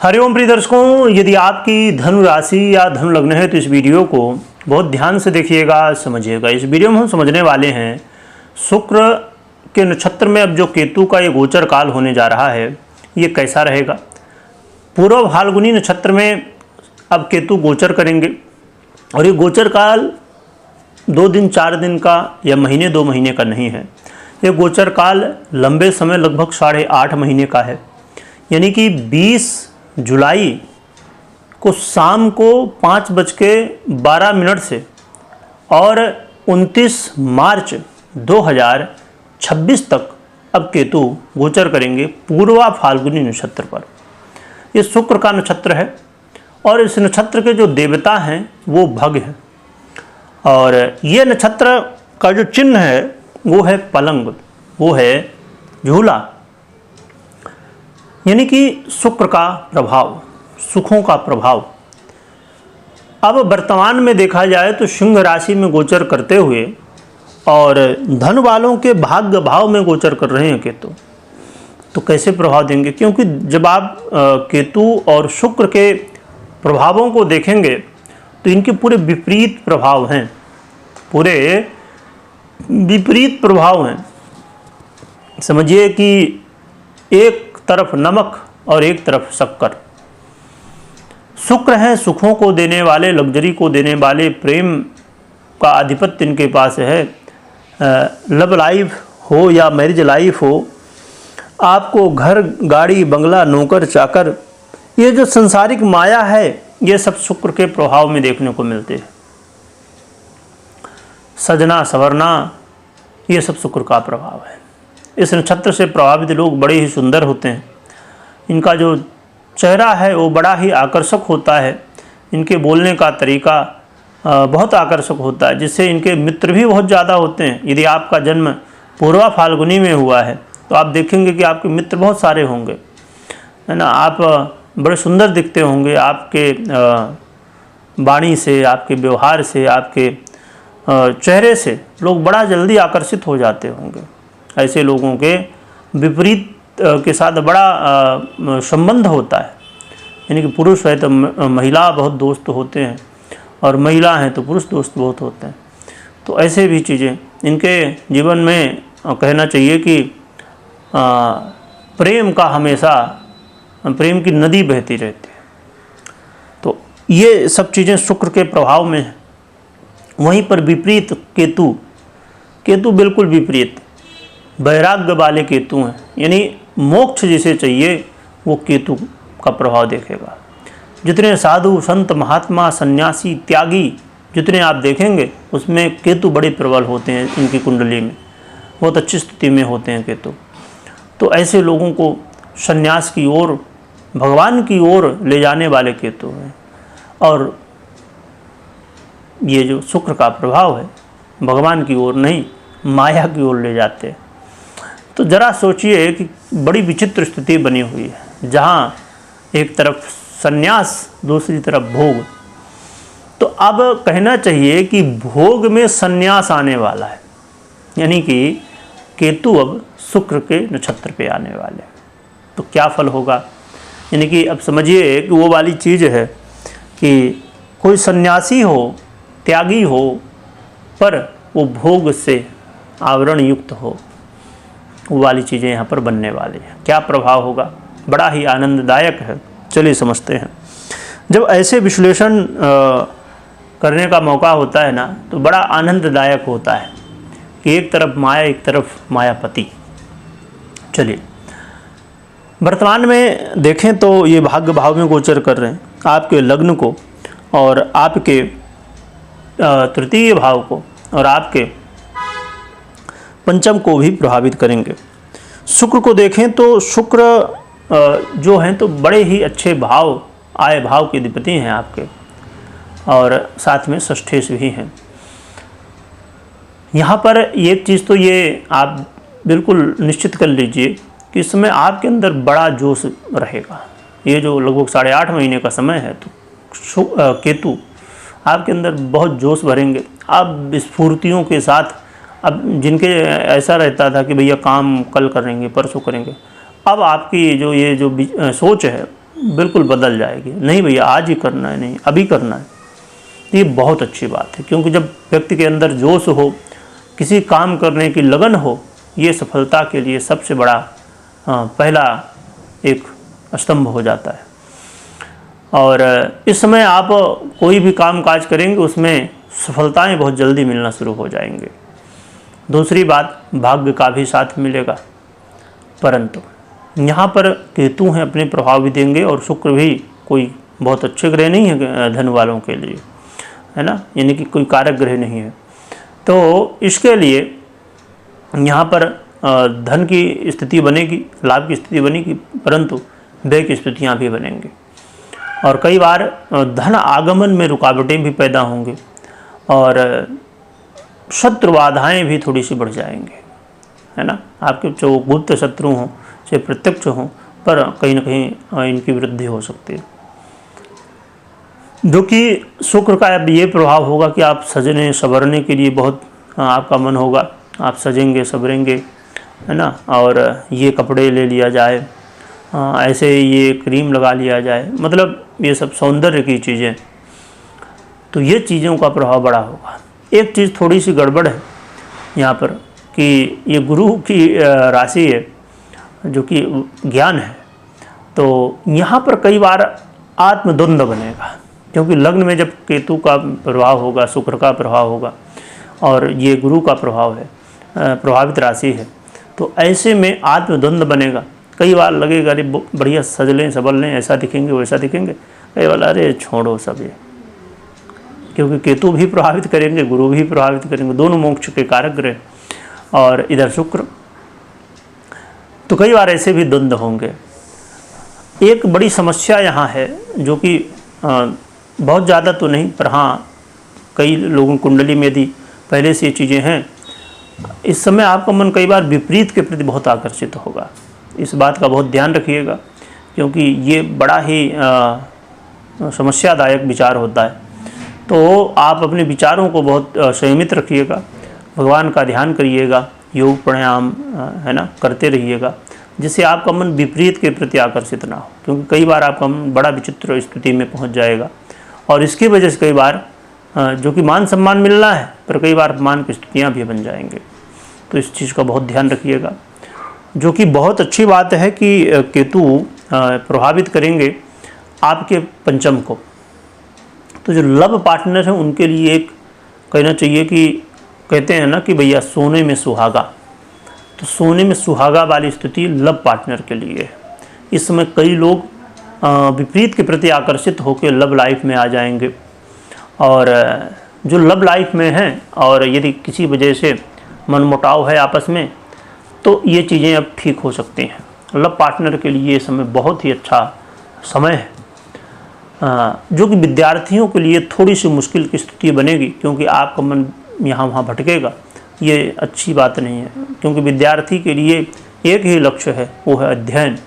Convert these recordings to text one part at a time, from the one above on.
हरिओम प्रिय दर्शकों, यदि आपकी धनु राशि या धनु लग्न है तो इस वीडियो को बहुत ध्यान से देखिएगा, समझिएगा। इस वीडियो में हम समझने वाले हैं शुक्र के नक्षत्र में अब जो केतु का ये गोचर काल होने जा रहा है ये कैसा रहेगा। पूर्व फाल्गुनी नक्षत्र में अब केतु गोचर करेंगे और ये गोचर काल 2 दिन 4 दिन का या महीने 2 महीने का नहीं है। ये गोचर काल लंबे समय लगभग 8.5 महीने का है, यानी कि 20 जुलाई को शाम को 5:12 से और 29 मार्च 2026 तक अब केतु गोचर करेंगे पूर्वा फाल्गुनी नक्षत्र पर। ये शुक्र का नक्षत्र है और इस नक्षत्र के जो देवता हैं वो भग हैं और ये नक्षत्र का जो चिन्ह है वो है पलंग, वो है झूला, यानी कि शुक्र का प्रभाव, सुखों का प्रभाव। अब वर्तमान में देखा जाए तो सिंह राशि में गोचर करते हुए और धन वालों के भाग्य भाव में गोचर कर रहे हैं केतु, तो कैसे प्रभाव देंगे? क्योंकि जब आप केतु और शुक्र के प्रभावों को देखेंगे तो इनके पूरे विपरीत प्रभाव हैं, पूरे विपरीत प्रभाव हैं। समझिए कि एक तरफ नमक और एक तरफ शक्कर। शुक्र है सुखों को देने वाले, लग्जरी को देने वाले, प्रेम का आधिपत्य इनके पास है। लव लाइफ हो या मैरिज लाइफ हो, आपको घर गाड़ी बंगला नौकर चाकर, ये जो संसारिक माया है ये सब शुक्र के प्रभाव में देखने को मिलते हैं। सजना संवरना ये सब शुक्र का प्रभाव है। इस नक्षत्र से प्रभावित लोग बड़े ही सुंदर होते हैं। इनका जो चेहरा है वो बड़ा ही आकर्षक होता है। इनके बोलने का तरीका बहुत आकर्षक होता है, जिससे इनके मित्र भी बहुत ज़्यादा होते हैं। यदि आपका जन्म पूर्वा फाल्गुनी में हुआ है तो आप देखेंगे कि आपके मित्र बहुत सारे होंगे, है ना। आप बड़े सुंदर दिखते होंगे। आपके वाणी से, आपके व्यवहार से, आपके चेहरे से लोग बड़ा जल्दी आकर्षित हो जाते होंगे। ऐसे लोगों के विपरीत के साथ बड़ा संबंध होता है, यानी कि पुरुष है तो महिला बहुत दोस्त होते हैं और महिला हैं तो पुरुष दोस्त बहुत होते हैं। तो ऐसे भी चीज़ें इनके जीवन में कहना चाहिए कि प्रेम का हमेशा, प्रेम की नदी बहती रहती है। तो ये सब चीज़ें शुक्र के प्रभाव में हैं। वहीं पर विपरीत केतु बिल्कुल विपरीत, वैराग्य वाले केतु हैं, यानी मोक्ष जिसे चाहिए वो केतु का प्रभाव देखेगा। जितने साधु संत महात्मा सन्यासी त्यागी जितने आप देखेंगे उसमें केतु बड़े प्रबल होते हैं। इनकी कुंडली में बहुत अच्छी स्थिति में होते हैं केतु। तो ऐसे लोगों को सन्यास की ओर, भगवान की ओर ले जाने वाले केतु हैं। और ये जो शुक्र का प्रभाव है भगवान की ओर नहीं, माया की ओर ले जाते हैं। तो ज़रा सोचिए कि बड़ी विचित्र स्थिति बनी हुई है, जहाँ एक तरफ सन्यास, दूसरी तरफ भोग। तो अब कहना चाहिए कि भोग में सन्यास आने वाला है, यानी कि केतु अब शुक्र के नक्षत्र पे आने वाले हैं। तो क्या फल होगा? यानी कि अब समझिए कि वो वाली चीज़ है कि कोई सन्यासी हो, त्यागी हो, पर वो भोग से आवरण युक्त हो, वो वाली चीज़ें यहाँ पर बनने वाली हैं। क्या प्रभाव होगा? बड़ा ही आनंददायक है। चलिए समझते हैं। जब ऐसे विश्लेषण करने का मौका होता है ना तो बड़ा आनंददायक होता है कि एक तरफ माया, एक तरफ मायापति। चलिए वर्तमान में देखें तो ये भाग्य भाव में गोचर कर रहे हैं, आपके लग्न को और आपके तृतीय भाव को और आपके पंचम को भी प्रभावित करेंगे। शुक्र को देखें तो शुक्र जो हैं तो बड़े ही अच्छे भाव, आय भाव के अधिपति हैं आपके, और साथ में षष्ठेश भी हैं। यहाँ पर एक चीज़ तो ये आप बिल्कुल निश्चित कर लीजिए कि इस समय आपके अंदर बड़ा जोश रहेगा। ये जो लगभग 8.5 महीने का समय है तो केतु आपके अंदर बहुत जोश भरेंगे। आप स्फूर्तियों के साथ, अब जिनके ऐसा रहता था कि भैया काम कल करेंगे परसों करेंगे, अब आपकी जो ये जो सोच है बिल्कुल बदल जाएगी। नहीं भैया आज ही करना है, नहीं अभी करना है, ये बहुत अच्छी बात है। क्योंकि जब व्यक्ति के अंदर जोश हो, किसी काम करने की लगन हो, ये सफलता के लिए सबसे बड़ा पहला एक स्तंभ हो जाता है। और इस समय आप कोई भी काम काज करेंगे उसमें सफलताएं बहुत जल्दी मिलना शुरू हो जाएंगे। दूसरी बात, भाग्य का भी साथ मिलेगा, परंतु यहाँ पर केतु हैं, अपने प्रभाव भी देंगे, और शुक्र भी कोई बहुत अच्छे ग्रह नहीं है धन वालों के लिए, है ना, यानी कि कोई कारक ग्रह नहीं है। तो इसके लिए यहाँ पर धन की स्थिति बनेगी, लाभ की स्थिति बनेगी, परंतु व्यय की स्थितियाँ भी बनेंगी। और कई बार धन आगमन में रुकावटें भी पैदा होंगी, और शत्रु बाधाएँ भी थोड़ी सी बढ़ जाएंगे, है ना। आपके जो गुप्त शत्रु हों चाहे प्रत्यक्ष हों, पर कहीं ना कहीं इनकी वृद्धि हो सकती है। जो कि शुक्र का अब ये प्रभाव होगा कि आप सजने संवरने के लिए बहुत आपका मन होगा, आप सजेंगे संवरेंगे, है ना। और ये कपड़े ले लिया जाए, ऐसे ये क्रीम लगा लिया जाए, मतलब ये सब सौंदर्य की चीज़ें, तो ये चीज़ों का प्रभाव बड़ा होगा। एक चीज़ थोड़ी सी गड़बड़ है यहाँ पर कि ये गुरु की राशि है जो कि ज्ञान है, तो यहाँ पर कई बार आत्मद्वंद बनेगा। क्योंकि लग्न में जब केतु का प्रभाव होगा, शुक्र का प्रभाव होगा, और ये गुरु का प्रभाव है, प्रभावित राशि है, तो ऐसे में आत्मद्वंद बनेगा। कई बार लगेगा अरे बढ़िया सज लें संभल लें, ऐसा दिखेंगे वैसा दिखेंगे, कई बार अरे छोड़ो सब ये, क्योंकि केतु भी प्रभावित करेंगे, गुरु भी प्रभावित करेंगे, दोनों मोक्ष के कारक ग्रह, और इधर शुक्र, तो कई बार ऐसे भी द्वंद्व होंगे। एक बड़ी समस्या यहाँ है जो कि बहुत ज़्यादा तो नहीं, पर हाँ कई लोगों कुंडली में यदि पहले से ये चीज़ें हैं, इस समय आपका मन कई बार विपरीत के प्रति बहुत आकर्षित होगा। इस बात का बहुत ध्यान रखिएगा, क्योंकि ये बड़ा ही समस्यादायक विचार होता है। तो आप अपने विचारों को बहुत संयमित रखिएगा, भगवान का ध्यान करिएगा, योग प्राणायाम है ना करते रहिएगा, जिससे आपका मन विपरीत के प्रति आकर्षित ना हो। क्योंकि कई बार आपका मन बड़ा विचित्र स्थिति में पहुंच जाएगा, और इसकी वजह से कई बार जो कि मान सम्मान मिलना है, पर कई बार अपमान की स्थितियाँ भी बन जाएंगे। तो इस चीज़ का बहुत ध्यान रखिएगा। जो कि बहुत अच्छी बात है कि केतु प्रभावित करेंगे आपके पंचम को। तो जो लव पार्टनर हैं उनके लिए एक कहना चाहिए कि कहते हैं ना कि भैया सोने में सुहागा, तो सोने में सुहागा वाली स्थिति लव पार्टनर के लिए है। इस समय कई लोग विपरीत के प्रति आकर्षित होकर लव लाइफ में आ जाएंगे, और जो लव लाइफ में हैं और यदि किसी वजह से मनमुटाव है आपस में, तो ये चीज़ें अब ठीक हो सकती हैं। लव पार्टनर के लिए ये समय बहुत ही अच्छा समय है। जो कि विद्यार्थियों के लिए थोड़ी सी मुश्किल की स्थिति बनेगी, क्योंकि आपका मन यहाँ वहाँ भटकेगा, ये अच्छी बात नहीं है। क्योंकि विद्यार्थी के लिए एक ही लक्ष्य है, वो है अध्ययन।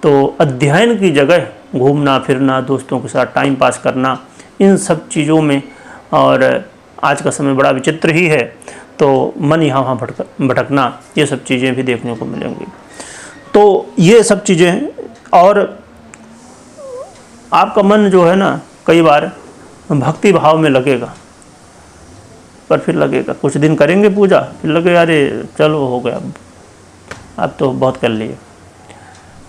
तो अध्ययन की जगह घूमना फिरना, दोस्तों के साथ टाइम पास करना, इन सब चीज़ों में, और आज का समय बड़ा विचित्र ही है, तो मन यहाँ वहाँ भटकना, ये सब चीज़ें भी देखने को मिलेंगी। तो ये सब चीज़ें, और आपका मन जो है ना कई बार भक्ति भाव में लगेगा, पर फिर लगेगा कुछ दिन करेंगे पूजा, फिर लगेगा अरे चलो हो गया, अब तो बहुत कर लिए।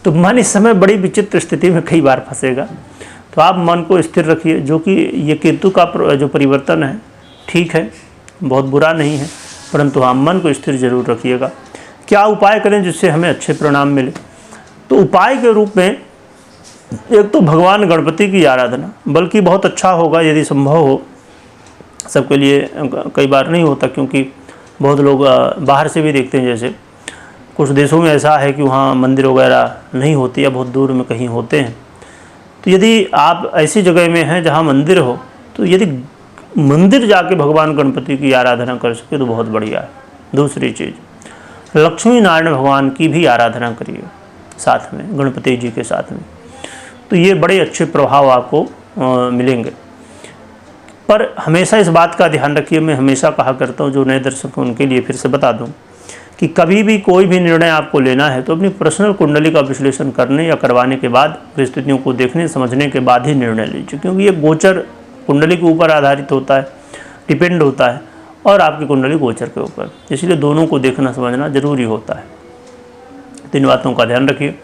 तो मन इस समय बड़ी विचित्र स्थिति में कई बार फंसेगा। तो आप मन को स्थिर रखिए। जो कि ये केतु का जो परिवर्तन है ठीक है, बहुत बुरा नहीं है, परंतु हाँ मन को स्थिर जरूर रखिएगा। क्या उपाय करें जिससे हमें अच्छे परिणाम मिले? तो उपाय के रूप में एक तो भगवान गणपति की आराधना, बल्कि बहुत अच्छा होगा यदि संभव हो, सबके लिए कई बार नहीं होता, क्योंकि बहुत लोग बाहर से भी देखते हैं। जैसे कुछ देशों में ऐसा है कि वहाँ मंदिर वगैरह नहीं होती, या बहुत दूर में कहीं होते हैं। तो यदि आप ऐसी जगह में हैं जहाँ मंदिर हो, तो यदि मंदिर जाके भगवान गणपति की आराधना कर सके तो बहुत बढ़िया है। दूसरी चीज़, लक्ष्मी नारायण भगवान की भी आराधना करिए साथ में, गणपति जी के साथ में, तो ये बड़े अच्छे प्रभाव आपको मिलेंगे। पर हमेशा इस बात का ध्यान रखिए, मैं हमेशा कहा करता हूँ, जो नए दर्शक हैं उनके लिए फिर से बता दूँ कि कभी भी कोई भी निर्णय आपको लेना है तो अपनी पर्सनल कुंडली का विश्लेषण करने या करवाने के बाद, परिस्थितियों को देखने समझने के बाद ही निर्णय लीजिए, क्योंकि ये गोचर कुंडली के ऊपर आधारित होता है, डिपेंड होता है, और आपकी कुंडली गोचर के ऊपर, इसलिए दोनों को देखना समझना जरूरी होता है। तो इन बातों का ध्यान रखिए।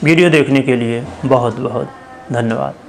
वीडियो देखने के लिए बहुत बहुत धन्यवाद।